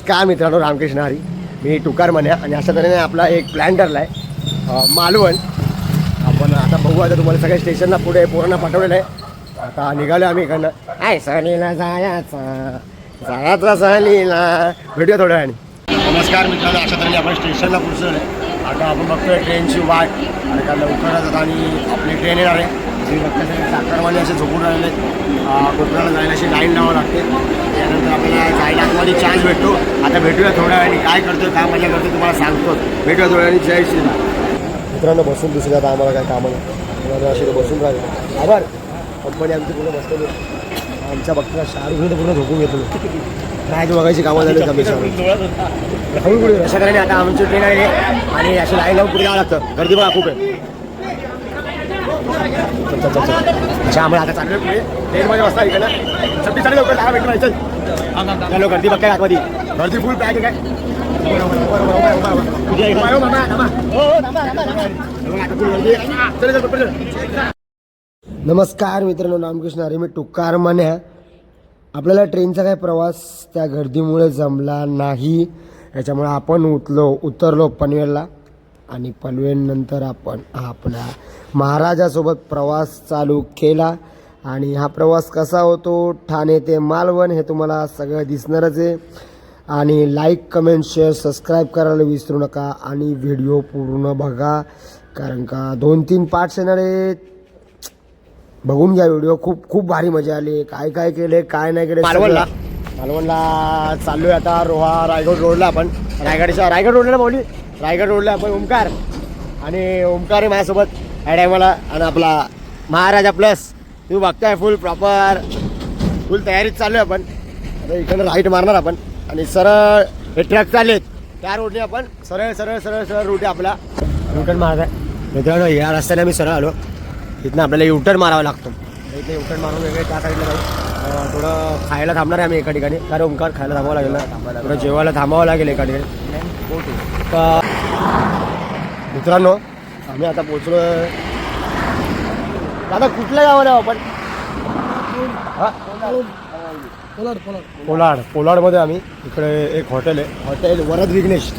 नमस्कार मित्रांनो, रामकृष्ण हरी. मी टुकार म्हण्या आणि अशा तऱ्हेने आपला एक प्लॅन ठरला आहे मालवण. आपण आता बघू. आता तुम्हाला सगळ्या स्टेशनला पुढे पोरांना पाठवलेलं आहे. आता निघालो आम्ही इकडनं. आहे सहलीला जायचं सहलीला. भेटूया थोड्या वेळाने. नमस्कार मित्रांनो, अशा तऱ्हेने आपण स्टेशनला पोहोचलो आहे. आता आपण बघतोय ट्रेनची वाट आणि का लवकरच आणि आपली ट्रेन येणार आहे. तुम्ही बघता साखरवाणी असे झोपून राहिले. कोकणाला जायला अशी लाईन लावावं लागते. त्यानंतर आपल्याला जायला आतमध्ये चान्स भेटतो. आता भेटूया थोड्या वेळाने. काय करतोय, काय मजा करतोय तुम्हाला सांगतो. भेटूया थोड्या वेळाने. जय श्रीराम. मित्रांनो बसून दुसऱ्या आता आम्हाला काय कामं नाही. अशी बसून राहिले. आभार. कंपनी आमची पूर्ण बसतो. आमच्या बघता शाहरुख पूर्ण झोपून घेतो. नाही बघायची कामं झाली कमी पुढे. अशा तऱ्हेने आता आमची ट्रेन आहे आणि अशी लाईन लावून पुढे जावं लागतं. गर्दी बघा खूप आहे. अच्छा आम्हाला आता चालू पुढे ट्रेनमध्ये बसता इकडे 26 साडे लवकर 10 मिनिट व्हायचं. चलो गर्दी बघ काय आतमध्ये. गर्दी फुल पॅक आहे काय. नमस्कार मित्रांनो, रामकृष्ण हरी. मी टुकार म्हण्या. आपल्याला ट्रेनचा काय प्रवास त्या गर्दीमुळे जमला नाही. याच्यामुळे आपण उतरलो पनवेलला आणि पनवेलनंतर आपण आपल्या महाराजासोबत प्रवास चालू केला. आणि हा प्रवास कसा होतो ठाणे ते मालवण हे तुम्हाला सगळं दिसणारच आहे. आणि लाईक, कमेंट, शेअर, सबस्क्राईब करायला विसरू नका. आणि व्हिडिओ पूर्ण बघा, कारण का 2-3 पार्ट्स येणार आहेत. बघून घ्या व्हिडिओ. खूप खूप भारी मजा आली. काय काय केले, काय नाही केले. मालवणला चाललोय आता. रोहा रायगड रोडला. आपण रायगड रोडला बोलली. रायगड रोडला आपण ओमकार आणि ओमकार आहे माझ्यासोबत ह्या टायमाला. आणि आपला महाराजा प्लस तुम्ही बघताय फुल प्रॉपर फुल तयारीत चाललोय आपण. आता इकडनं राईट मारणार आपण आणि सरळ हे ट्रक चाललेत त्या रोडने आपण सरळ सरळ सरळ सरळ रूट आहे आपला. युटर्न मारत आहे मित्रांनो. या रस्त्याने आम्ही सरळ आलो. इथनं आपल्याला युटर्न मारावा लागतो. इथे युटर्न मारून वगैरे त्या साईडला जाऊ. थोडं खायला थांबणार आहे आम्ही एका ठिकाणी. कारण ओमकार खायला थांबावं लागेल ना. थोडं जेवायला थांबावं लागेल एका ठिकाणी. तर मित्रांनो आम्ही आता पोचलो. दादा कुठल्या गावाला आपण? कोलाडमध्ये आम्ही. इकडे एक हॉटेल आहे. हॉटेल वरद विघ्नेश.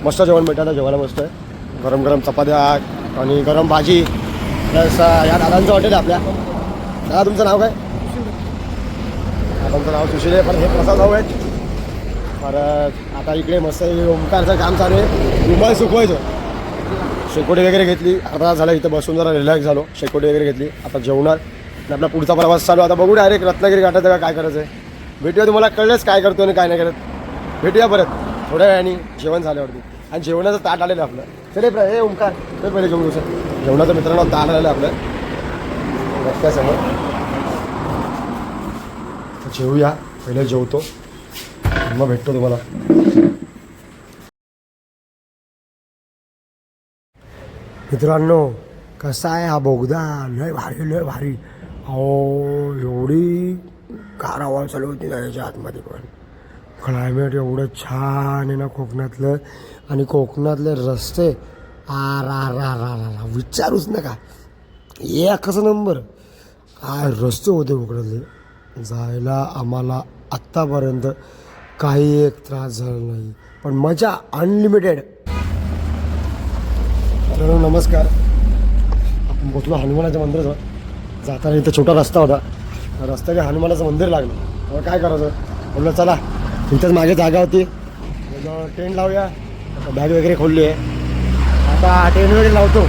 मस्त जेवण भेटतं. जेवायला मस्त आहे. गरम गरम चपात्या आणि गरम भाजी. प्लस या दादांचं हॉटेल आहे आपल्या. दादा तुमचं नाव काय? दादांचं नाव सुशील आहे. पण हे प्रसाद भाऊ आहेत. परत आता इकडे मस्त ओमकारचं काम चालू आहे. रुमाल सुकवायचं. शेकोटी वगैरे घेतली. अर्धा तास झाला इथं बसून जरा रिलॅक्स झालो. शेकोटी वगैरे घेतली. आता जेवणार. आपला पुढचा प्रवास चालू. आता बघू डायरेक्ट रत्नागिरी घाटाचं का काय करायचं आहे. भेटूया. तुम्हाला कळलंच काय करतो आणि काय नाही करत. भेटूया परत थोड्या वेळाने जेवण झाल्यावरती. आणि जेवणाचं ताट आलेलं आपलं. चले हे ओमकार तर पहिले जेवण घेऊ. जेवणाचं मित्रांनो ताट आलेलं आपलं रस्त्यासमोर. जेवूया. पहिले जेवतो मग भेटतो तुम्हाला. मित्रांनो कसा आहे हा बोगदा. लय भारी लय भारी. अहो एवढी कार हवा चालू होती ना याच्या आतमध्ये. पण क्लायमेट एवढं छान आहे ना कोकणातलं. आणि कोकणातले रस्ते विचारूच नका. एकच नंबर. काय रस्ते होते कोकणातले. जायला आम्हाला आत्तापर्यंत काही एक त्रास झाला नाही. पण मजा अनलिमिटेड. नमस्कार. आपण पोचलो हनुमानाच्या मंदिराजवळ. जाताना इथं छोटा रस्ता होता. रस्त्याच्या हनुमानाचं मंदिर लागलं. मग काय करायचं बोललं चला इथंच मागे जागा होती. ट्रेन लावूया. बॅग वगैरे खोलली आहे. आता ट्रेन वगैरे लावतो.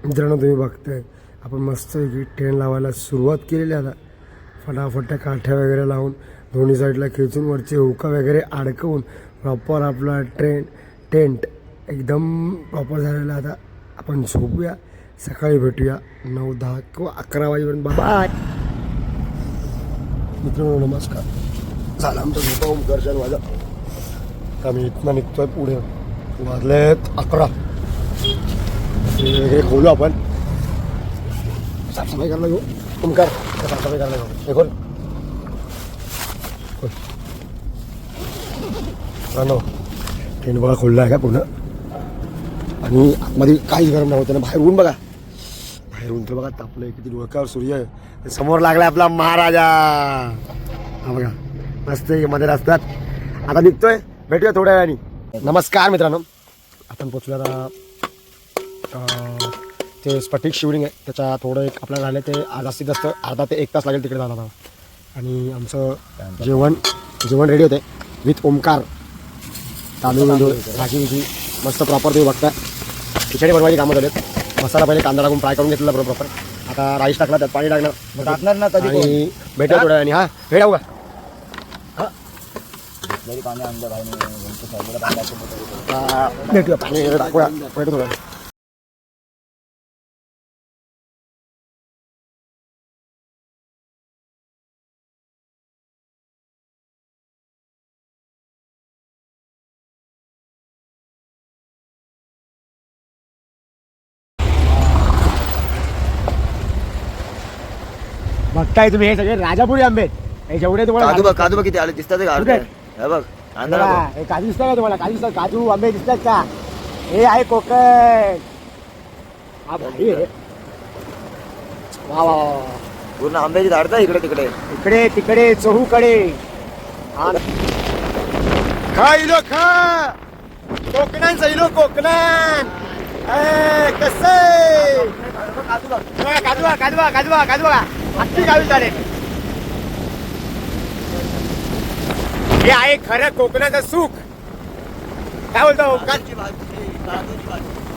मित्रांनो तुम्ही बघताय आपण मस्त ट्रेन लावायला सुरुवात केलेली. आता फटाफट त्या काठ्या वगैरे लावून दोन्ही साईडला खेचून वरचे हुका वगैरे अडकवून प्रॉपर आपला टेंट एकदम प्रॉपर झालेला. आता आपण झोपूया. सकाळी भेटूया 9, 10 किंवा 11 वाजेपर्यंत. बाय मित्रांनो नमस्कार. झालं आमचं झोपा ओमकारच्या माझा. आम्ही इथनं निघतोय पुढे. वाजलेत 11. वगैरे खोलू आपण. साफसफाई करायला घेऊ. ओमकार साफसफाई करायला घेऊ. हे खोल. मित्रांनो ट्रेन बघा खोलला आहे का पूर्ण. आणि आतमध्ये काहीच गरम नाही होतं ना. बाहेर ऊन बघा. बाहेर ऊन तर बघा तापलं. किती डोक्यावर सूर्य आहे. समोर लागला आपला महाराजा. हा बघा मस्त मध्ये असतात. आता निघतोय, भेटूया थोड्या वेळाने. नमस्कार मित्रांनो, आपण पोचलो आता ते स्फटिक शिवलिंग आहे त्याच्या थोडं एक आपल्याला झालं ते जास्तीत जास्त अर्धा ते 1 तास लागेल तिकडे जायला. आणि आमचं जेवण रेडी होते विथ ओमकार, तांदूळ भाजी मस्त प्रॉपर तुम्ही बघताय. खिचडी बनवायची कामं झालेत. मसाला पहिले कांदा टाकून फ्राय करून घेतला बरोबर प्रॉपर. आता राईस टाकला, त्यात पाणी टाकणार ना कधी. आणि भेटूया थोड्या वेळाने. हा भेटाऊ का? भेटूया, पाणी टाकूया, भेटू थोडं. बघताय तुम्ही हे सगळे राजापुरी आंबे हे जेवढे तुम्हाला काजू किती आले दिसतात का? हे बघ हे काजू दिसतात का तुम्हाला? काजू दिसतात, काजू आंबे दिसतात का? हे आहे कोकण. हा भारी आहे. वा वा वा. पूर्ण आंब्याची झाड इकडे तिकडे इकडे तिकडे चहूकडे. खाईलो खा कोकणान सैलो कोकणान. कसं काजू काजू काजू काजू अगदी काजू चालेल. हे आहे खरं कोकणाचं सुख. काय बोलतो?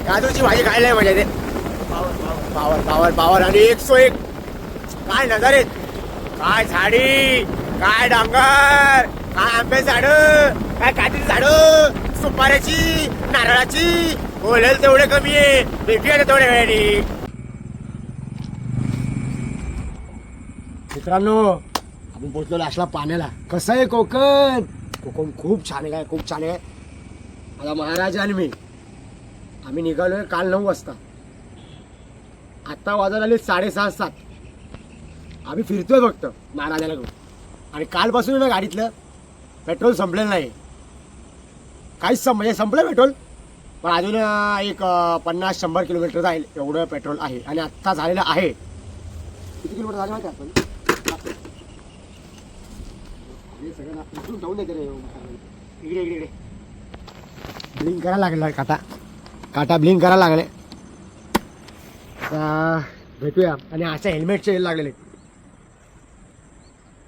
काजूची भाजी खायला मजा येते. पावर पावर पावर आणि 101. काय नजारे, काय झाडी, काय डांगर, काय आंबे झाड, काय काजूची झाड, सुपाऱ्याची, नारळाची. बोलेल तेवढे कमी आहे. भेटूया तेवढ्या वेळाने. मित्रांनो आपण पोचलो लास्टला पाण्याला. कसं आहे कोकण? कोकण खूप छान आहे, काय खूप छान आहे. आता महाराज आणि मी आम्ही निघालोय काल 9 वाजता. आता वाजत आले 6:30-7. आम्ही फिरतोय फक्त महाराजाला घेऊन. आणि कालपासून ना गाडीतलं पेट्रोल संपलेलं नाही. काहीच म्हणजे संपलं पेट्रोल, पण अजून एक 50-100 किलोमीटर जाईल एवढं पेट्रोल आहे. आणि आत्ता झालेलं आहे किती किलोमीटर झालं माहिती आपण? सगळं जाऊन देते रे. इकडे इकडे इकडे ब्लिंक करायला लागला काटा ब्लिंक करायला लागले. भेटूया. आणि अशा हेल्मेटचे येईल लागलेले.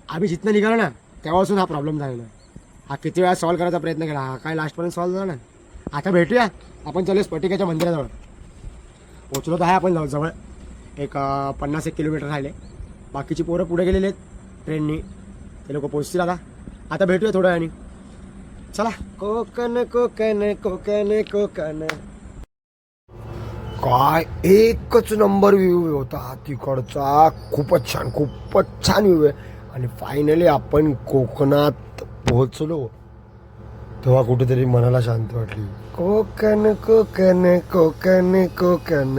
आम्ही जिथनं निघालो ना तेव्हापासून हा प्रॉब्लेम झालेला. हा किती वेळा सॉल्व्ह करायचा प्रयत्न केला, हा काय लास्टपर्यंत सॉल्व्ह झाला ना. आता भेटूया. आपण चालू स्फटिकाच्या मंदिराजवळ पोचलो तर आहे आपण जवळ. एक 50-1 किलोमीटर राहिले. बाकीची पोरं पुढे गेलेले आहेत ट्रेननी, ते लोक पोचतील. आता भेटूया थोड्या वेळाने. चला. कोकण कोकण कोकण कोकण. काय एकच नंबर व्ह्यू होता तिकडचा. खूपच छान व्ह्यू आहे. आणि फायनली आपण कोकणात पोहोचलो तेव्हा कुठेतरी मनाला शांती वाटली. कोकण कोकण कोकण कोकण.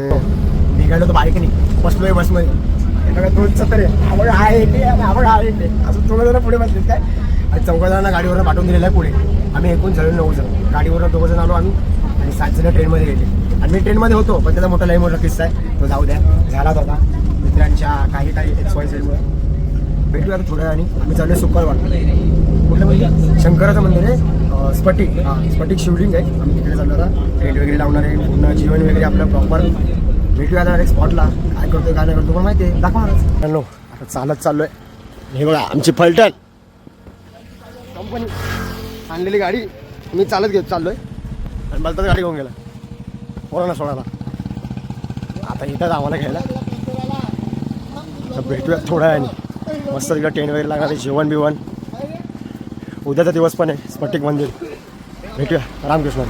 निघालो तर बाईकने, बसलोय बसमध्ये. दोन सत्तर आवड आहे अजून थोडं जरा पुढे बसले काय. आणि 14 जणांना गाडीवरून पाठवून दिलेलं आहे पुढे. आम्ही एकूण 9 जण गाडीवरून 2 जण आलो आम्ही. आणि 7 जण ट्रेनमध्ये गेले. आणि मी ट्रेनमध्ये होतो, पण त्याचा मोठा किस्सा आहे तो जाऊ द्या. घरात होता मित्रांच्या काही XYZ. भेटूया आता थोड्या वेळाने. आम्ही चाललोय सुकरवाड. कुठलं म्हणजे शंकराचं मंदिर आहे, स्फटिक शिवलिंग आहे. आम्ही तिकडे चाललो आता. टेंट वगैरे लावणार आहे, पूर्ण जीवन वगैरे आपलं प्रॉपर. भेटूया आता डायरेक्ट स्पॉटला. काय करतोय काय नाही करतो पण माहिती आहे, दाखवणारच. हॅलो आता चालत चाललोय. हे बघा आमची फलटण कंपनी आणलेली गाडी मी चालत घेत चाललोय. आणि मला तर गाडी घेऊन गेला पोरांना सोडायला. आता इथंच आम्हाला घ्यायला. तर भेटूया थोड्या वेळाने. मस्त तिकडे टेंट वगैरे लागणार आहे, जेवण बिवण. उद्याचा दिवस पण आहे, स्फटिक मंदिर. भेटूया. रामकृष्ण.